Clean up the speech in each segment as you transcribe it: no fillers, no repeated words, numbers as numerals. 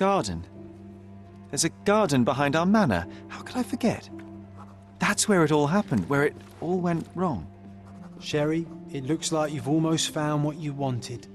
garden. There's a garden behind our manor. How could I forget? That's where it all happened, where it all went wrong. Sherry, it looks like you've almost found what you wanted.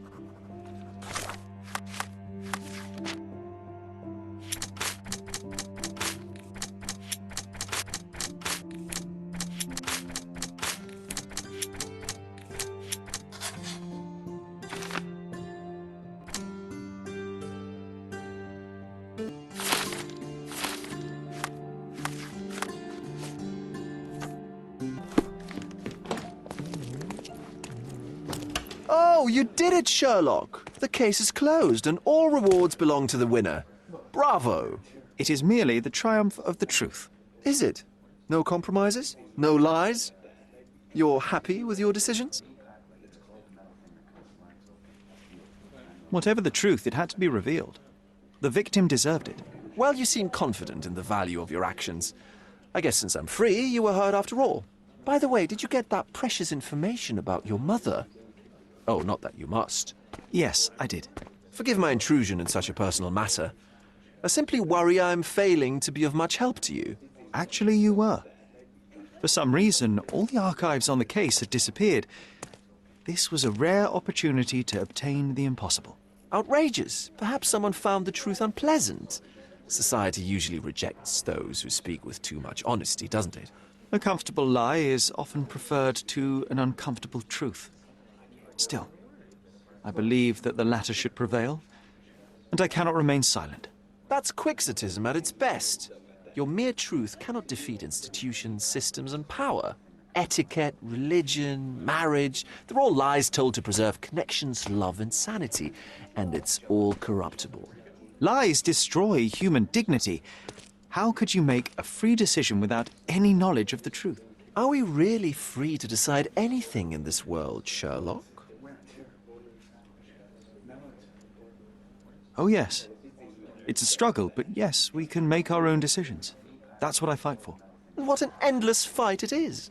Oh, you did it, Sherlock! The case is closed and all rewards belong to the winner. Bravo! It is merely the triumph of the truth. Is it? No compromises? No lies? You're happy with your decisions? Whatever the truth, it had to be revealed. The victim deserved it. Well, you seem confident in the value of your actions. I guess since I'm free, you were heard after all. By the way, did you get that precious information about your mother? Oh, not that you must. Yes, I did. Forgive my intrusion in such a personal matter. I simply worry I'm failing to be of much help to you. Actually, you were. For some reason, all the archives on the case had disappeared. This was a rare opportunity to obtain the impossible. Outrageous. Perhaps someone found the truth unpleasant. Society usually rejects those who speak with too much honesty, doesn't it? A comfortable lie is often preferred to an uncomfortable truth. Still, I believe that the latter should prevail, and I cannot remain silent. That's quixotism at its best. Your mere truth cannot defeat institutions, systems, and power. Etiquette, religion, marriage, they're all lies told to preserve connections, love, and sanity, and it's all corruptible. Lies destroy human dignity. How could you make a free decision without any knowledge of the truth? Are we really free to decide anything in this world, Sherlock? Oh, yes. It's a struggle, but yes, we can make our own decisions. That's what I fight for. What an endless fight it is.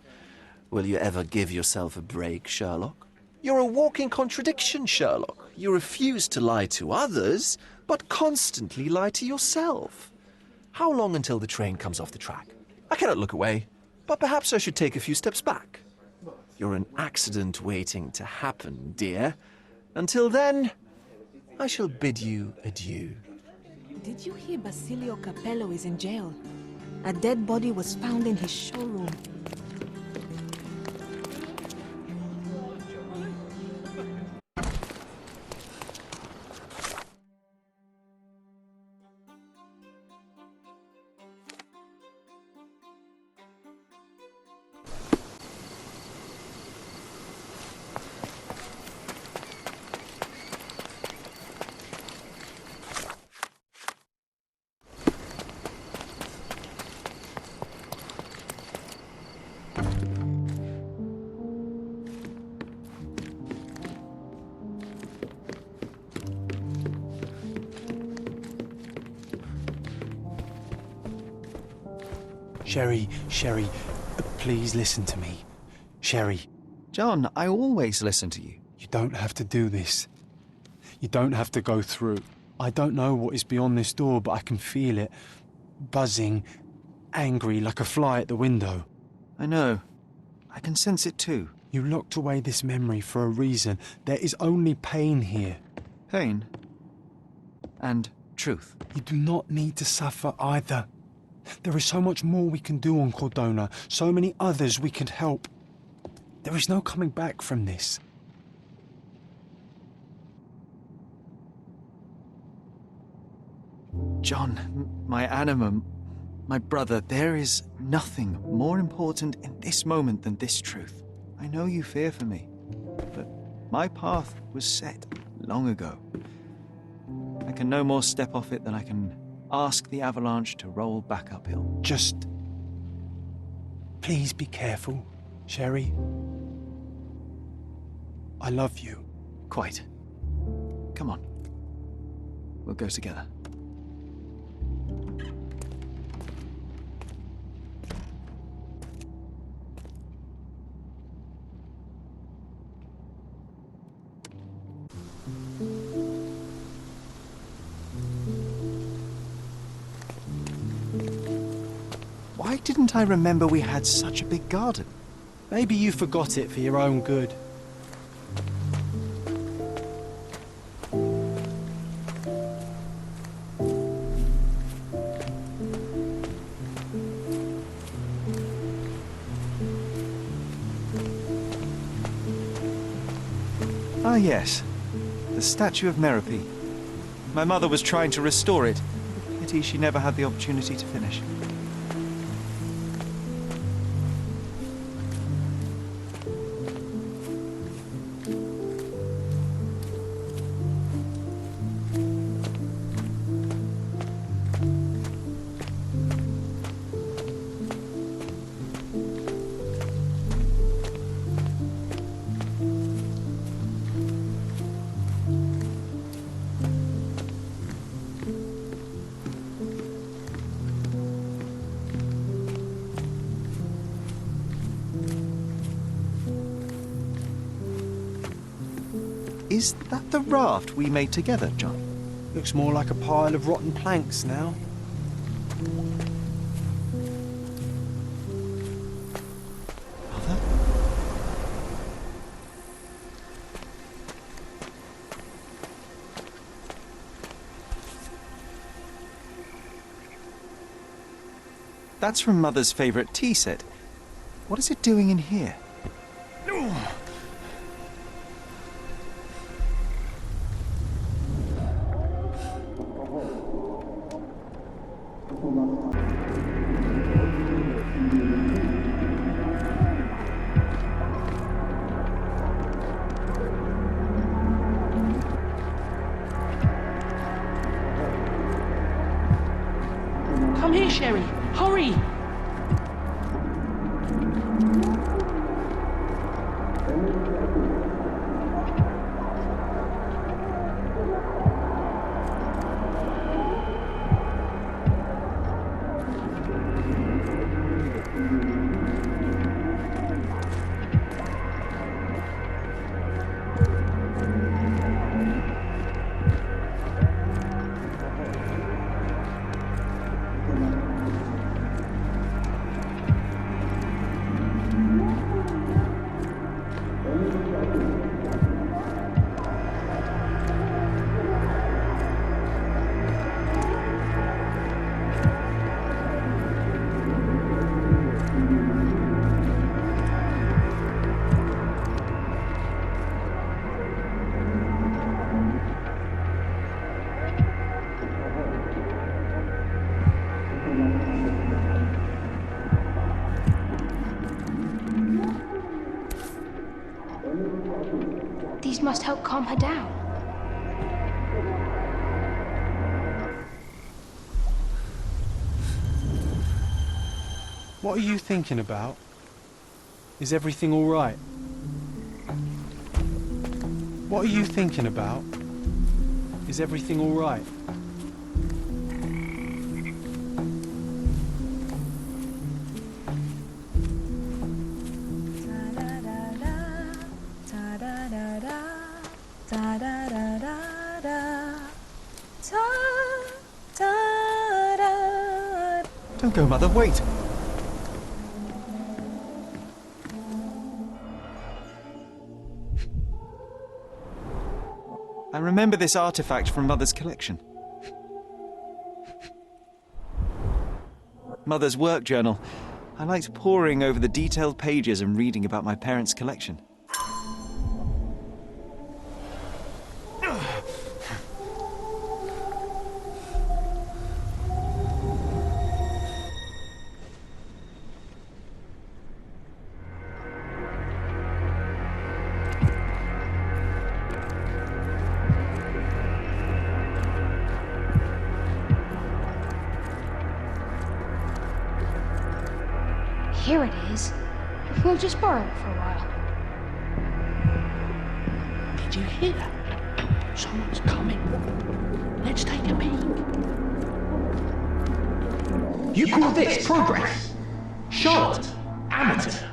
Will you ever give yourself a break, Sherlock? You're a walking contradiction, Sherlock. You refuse to lie to others, but constantly lie to yourself. How long until the train comes off the track? I cannot look away, but perhaps I should take a few steps back. You're an accident waiting to happen, dear. Until then, I shall bid you adieu. Did you hear Basilio Capello is in jail? A dead body was found in his showroom. Sherry, please listen to me. Sherry. John, I always listen to you. You don't have to do this. You don't have to go through. I don't know what is beyond this door, but I can feel it. Buzzing, angry, like a fly at the window. I know. I can sense it too. You locked away this memory for a reason. There is only pain here. Pain. And truth. You do not need to suffer either. There is so much more we can do on Cordona, so many others we can help. There is no coming back from this. John, my anima, my brother, there is nothing more important in this moment than this truth. I know you fear for me, but my path was set long ago. I can no more step off it than I can ask the avalanche to roll back uphill. Just... please be careful, Sherry. I love you. Quite. Come on. We'll go together. didn't I remember we had such a big garden? Maybe you forgot it for your own good. Ah, yes. The statue of Merope. My mother was trying to restore it. Pity she never had the opportunity to finish. Is that the raft we made together, John? Looks more like a pile of rotten planks now. Mother? That's from Mother's favourite tea set. What is it doing in here? Come here, Sherry. Hurry! These must help calm her down. What are you thinking about? Is everything all right? What are you thinking about? Is everything all right? Don't go, Mother, wait! I remember this artifact from Mother's collection. Mother's work journal. I liked poring over the detailed pages and reading about my parents' collection. Here it is. We'll just borrow it for a while. Did you hear that? Someone's coming. Let's take a peek. You call this progress? Charlotte, amateur.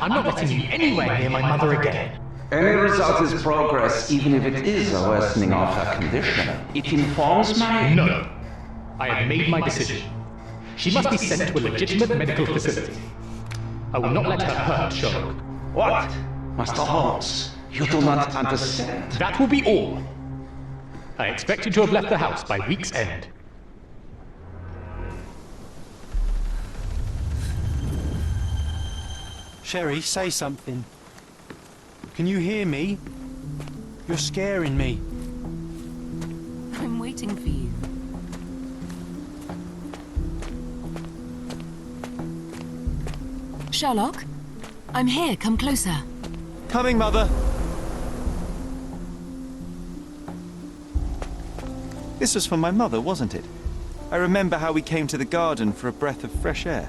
I'm not letting you anywhere near my mother again. Any result is progress, even if it is a worsening of her condition. It informs my... No. I have made my decision. She must be sent to a legitimate medical facility. I will not let her hurt Sherlock. What? Master Holmes, you do not understand. That will be all. I expect you to have left the house by week's end. Sherry, say something. Can you hear me? You're scaring me. I'm waiting for you. Sherlock? I'm here, come closer. Coming, Mother. This was for my mother, wasn't it? I remember how we came to the garden for a breath of fresh air.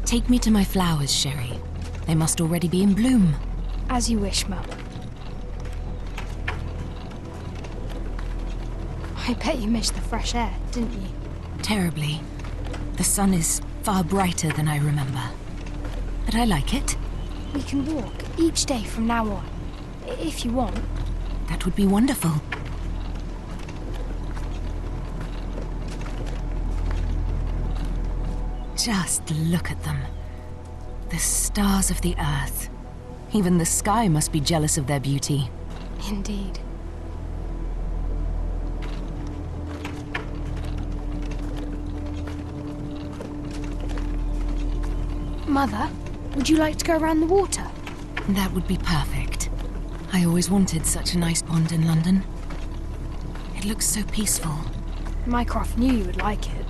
Take me to my flowers, Sherry. They must already be in bloom. As you wish, Mum. I bet you missed the fresh air, didn't you? Terribly. The sun is far brighter than I remember. But I like it. We can walk each day from now on, if you want. That would be wonderful. Just look at them. The stars of the earth. Even the sky must be jealous of their beauty. Indeed. Mother, would you like to go around the water? That would be perfect. I always wanted such a nice pond in London. It looks so peaceful. Mycroft knew you would like it.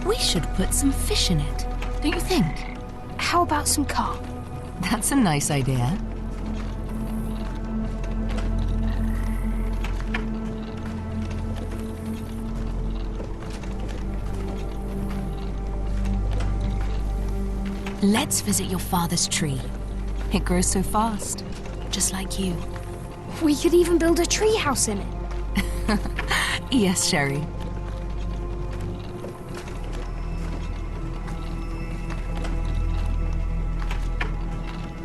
We should put some fish in it, don't you think? How about some carp? That's a nice idea. Let's visit your father's tree. It grows so fast, just like you. We could even build a tree house in it. Yes, Sherry.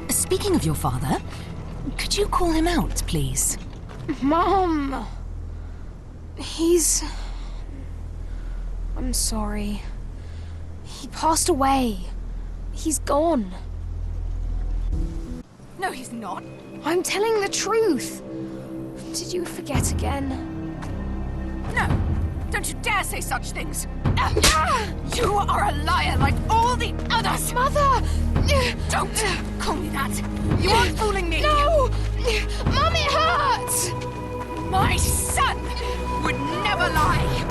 Speaking of your father, could you call him out, please? Mom! I'm sorry. He passed away. He's gone. No, he's not. I'm telling the truth. Did you forget again? No! Don't you dare say such things! You are a liar like all the others! Mother! Don't call me that! You aren't fooling me! No! Mum, it hurts! My son would never lie!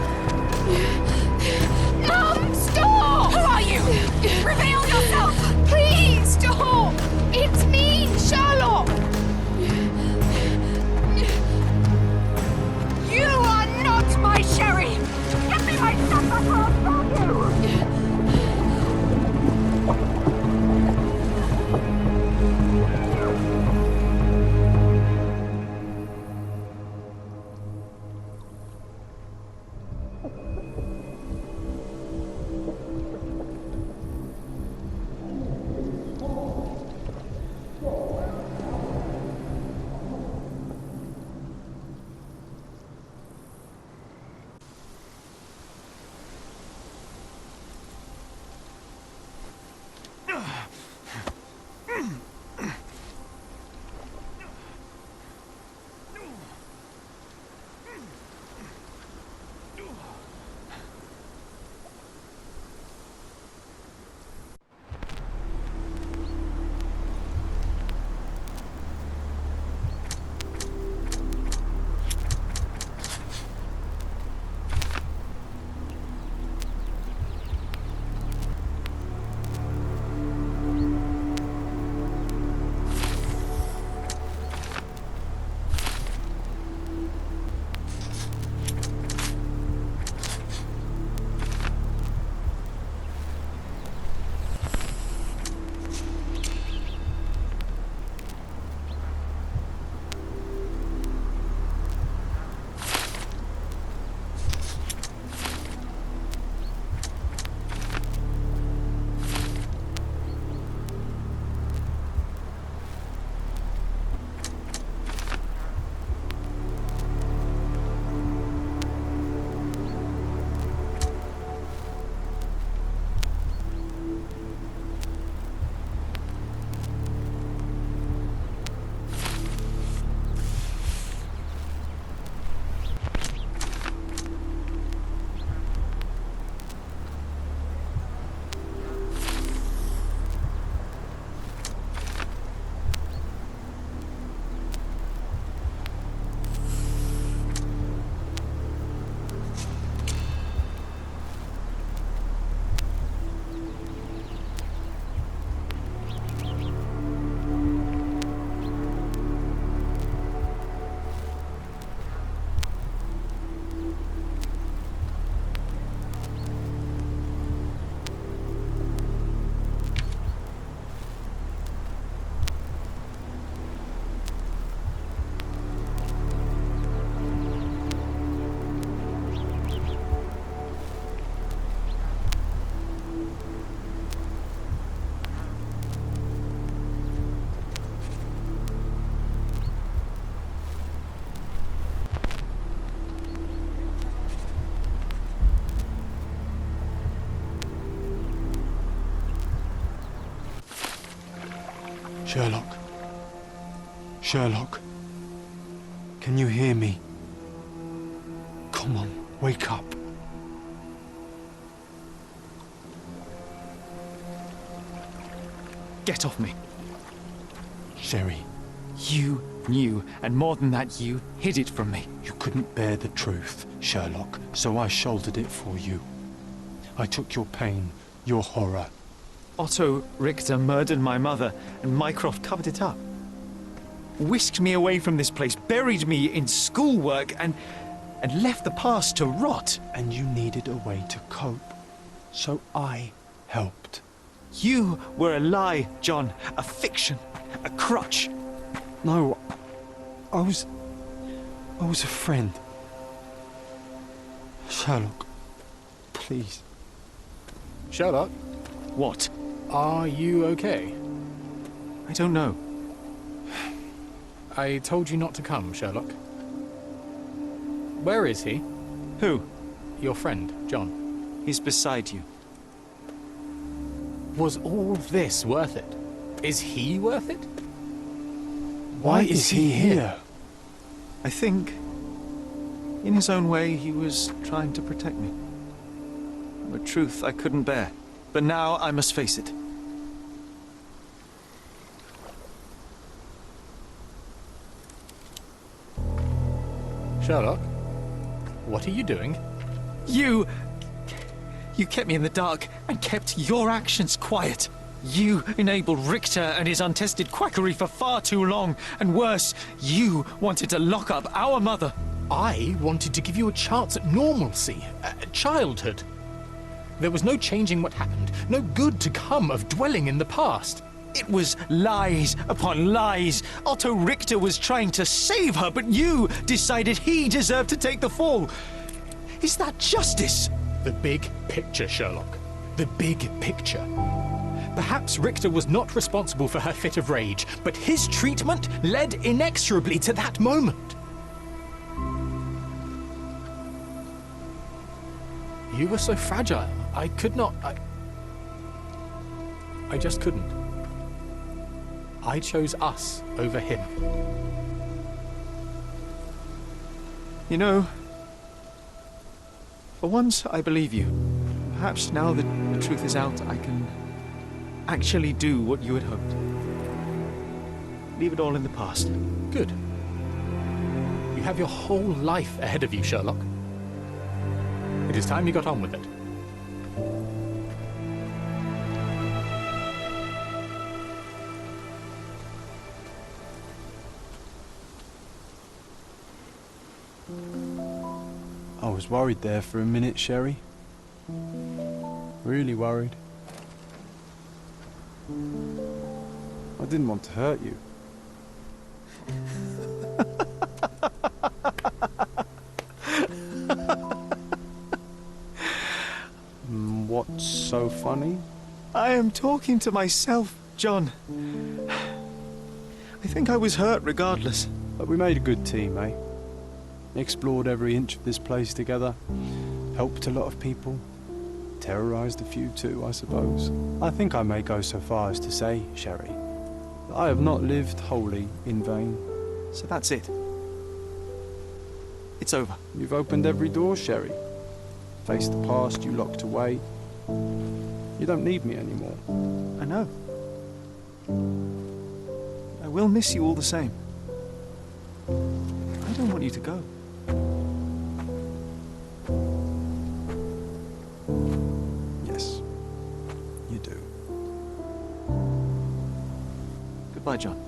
Mum, stop! Who are you? Reveal yourself! Please, stop! It's me, Sherlock! You are not my Sherry! Get me my son before I kill you! Sherlock. Sherlock. Can you hear me? Come on, wake up. Get off me. Sherry, You knew, and more than that, you hid it from me. you couldn't bear the truth, Sherlock, so I shouldered it for you. I took your pain, your horror. Otto Richter murdered my mother, and Mycroft covered it up. Whisked me away from this place, buried me in schoolwork, and left the past to rot. And you needed a way to cope, so I helped. You were a lie, John, a fiction, a crutch. No, I was a friend. Sherlock, please. Sherlock, What? are you okay? I don't know. I told you not to come, Sherlock. Where is he? Who? Your friend, John. He's beside you. Was all this worth it? Is he worth it? Why is he here? I think, in his own way, he was trying to protect me. A truth I couldn't bear. But now I must face it. Sherlock, what are you doing? You kept me in the dark and kept your actions quiet. You enabled Richter and his untested quackery for far too long. And worse, you wanted to lock up our mother. I wanted to give you a chance at normalcy, childhood. There was no changing what happened, no good to come of dwelling in the past. It was lies upon lies. Otto Richter was trying to save her, but you decided he deserved to take the fall. Is that justice? The big picture, Sherlock. The big picture. Perhaps Richter was not responsible for her fit of rage, but his treatment led inexorably to that moment. You were so fragile. I could not. I just couldn't. I chose us over him. You know, for once I believe you. Perhaps now that the truth is out, I can actually do what you had hoped. Leave it all in the past. Good. You have your whole life ahead of you, Sherlock. It is time you got on with it. I was worried there for a minute, Sherry. Really worried. I didn't want to hurt you. What's so funny? I am talking to myself, John. I think I was hurt regardless. But we made a good team, eh? Explored every inch of this place together. Helped a lot of people. Terrorized a few too, I suppose. I think I may go so far as to say, Sherry, that I have not lived wholly in vain. So that's it. It's over. You've opened every door, Sherry. Faced the past you locked away. You don't need me anymore. I know. I will miss you all the same. I don't want you to go. Yes, you do. Goodbye, John.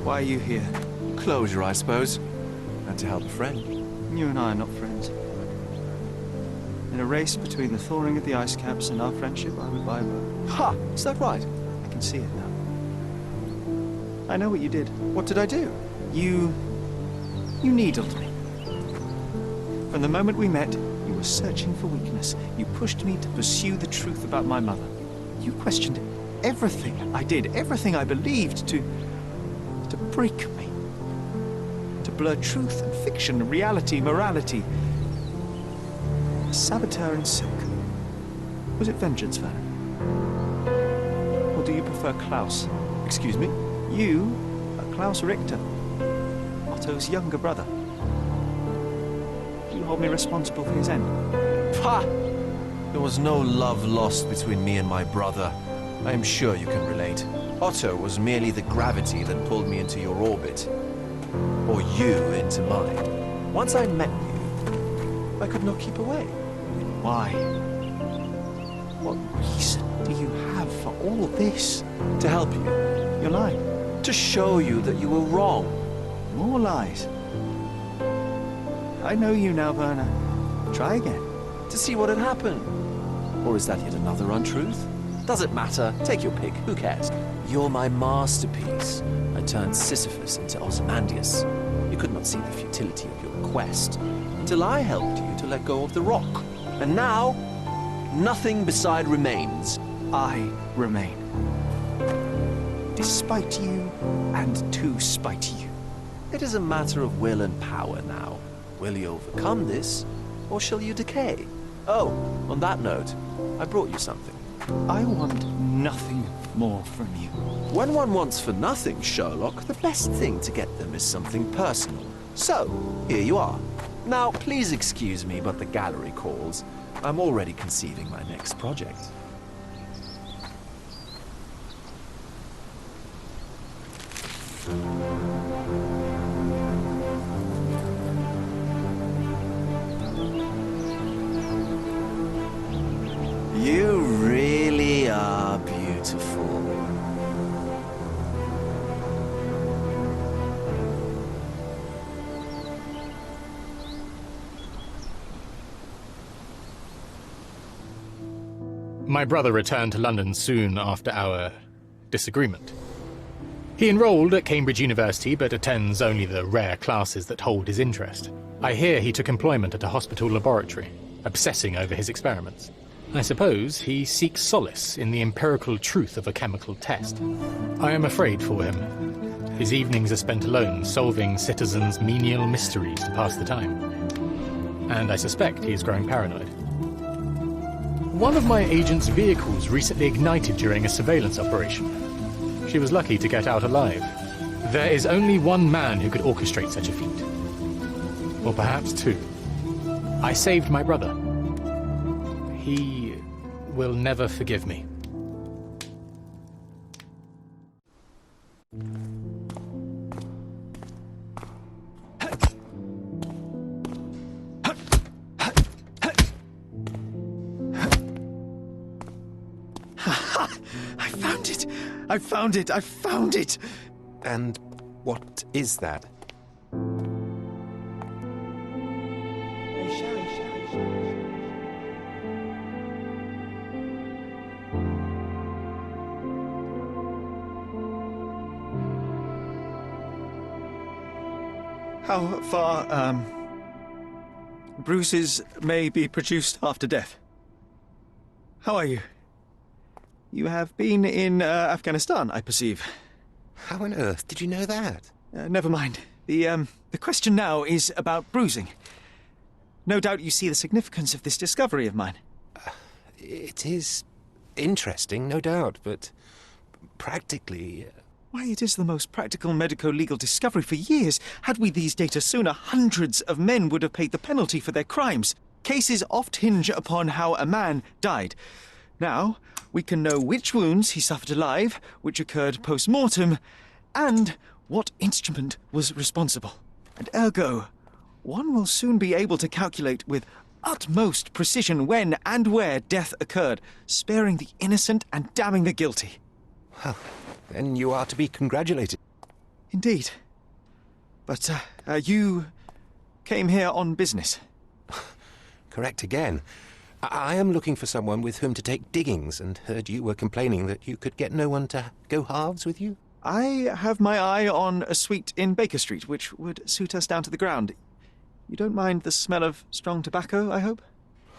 Why are you here? Closure, I suppose. And to help a friend. You and I are not friends. In a race between the thawing of the ice caps and our friendship, I would buy both. Ha! Is that right? I can see it now. I know what you did. What did I do? You needled me. From the moment we met, you were searching for weakness. You pushed me to pursue the truth about my mother. You questioned everything I did, everything I believed, to break me. To blur truth and fiction, reality, morality. A saboteur in silk. Was it vengeance, Werner? Or do you prefer Klaus? Excuse me? You are Klaus Richter, Otto's younger brother. Do you hold me responsible for his end? Ha! There was no love lost between me and my brother. I am sure you can relate. Otto was merely the gravity that pulled me into your orbit. Or you into mine. Once I met you, I could not keep away. Why? What reason do you have for all this? To help you. You're lying. To show you that you were wrong. More lies. I know you now, Werner. Try again. To see what had happened. Or is that yet another untruth? Does it matter? Take your pick. Who cares? You're my masterpiece. I turned Sisyphus into Ozymandias. You could not see the futility of your quest until I helped you to let go of the rock. And now, nothing beside remains. I remain. Despite you and to spite you. It is a matter of will and power now. Will you overcome this, or shall you decay? Oh, on that note, I brought you something. I want nothing more from you. When one wants for nothing, Sherlock, the best thing to get them is something personal. So, here you are. Now, please excuse me, but the gallery calls. I'm already conceiving my next project. You really are beautiful. My brother returned to London soon after our disagreement. He enrolled at Cambridge University, but attends only the rare classes that hold his interest. I hear he took employment at a hospital laboratory, obsessing over his experiments. I suppose he seeks solace in the empirical truth of a chemical test. I am afraid for him. His evenings are spent alone, solving citizens' menial mysteries to pass the time. And I suspect he is growing paranoid. One of my agent's vehicles recently ignited during a surveillance operation. She was lucky to get out alive. There is only one man who could orchestrate such a feat. Or perhaps two. I saved my brother. He will never forgive me. I found it! I found it! And what is that? How far, bruises may be produced after death? How are you? You have been in Afghanistan, I perceive. How on earth did you know that? Never mind. The question now is about bruising. No doubt you see the significance of this discovery of mine. It is interesting, no doubt, but practically... Why, it is the most practical medico-legal discovery for years. Had we these data sooner, hundreds of men would have paid the penalty for their crimes. Cases oft hinge upon how a man died. Now, we can know which wounds he suffered alive, which occurred post-mortem, and what instrument was responsible. And ergo, one will soon be able to calculate with utmost precision when and where death occurred, sparing the innocent and damning the guilty. Well, then you are to be congratulated. Indeed. But, you came here on business. Correct again. I am looking for someone with whom to take diggings, and heard you were complaining that you could get no one to go halves with you. I have my eye on a suite in Baker Street, which would suit us down to the ground. You don't mind the smell of strong tobacco, I hope?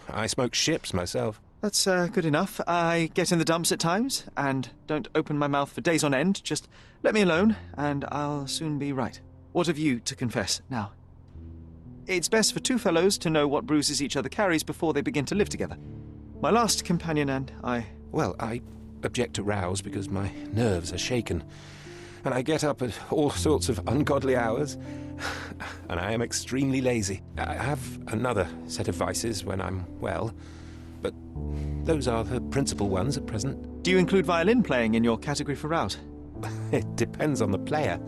I smoke ships myself. That's good enough. I get in the dumps at times, and don't open my mouth for days on end. Just let me alone, and I'll soon be right. What have you to confess now? It's best for two fellows to know what bruises each other carries before they begin to live together. My last companion and I... Well, I object to rows because my nerves are shaken, and I get up at all sorts of ungodly hours, and I am extremely lazy. I have another set of vices when I'm well, but those are the principal ones at present. Do you include violin playing in your category for rout? It depends on the player.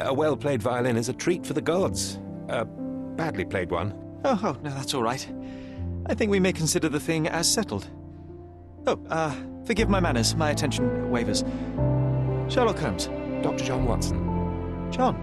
A well-played violin is a treat for the gods. A badly played one. Oh, no, that's all right. I think we may consider the thing as settled. Oh, forgive my manners. My attention wavers. Sherlock Holmes. Dr. John Watson. John.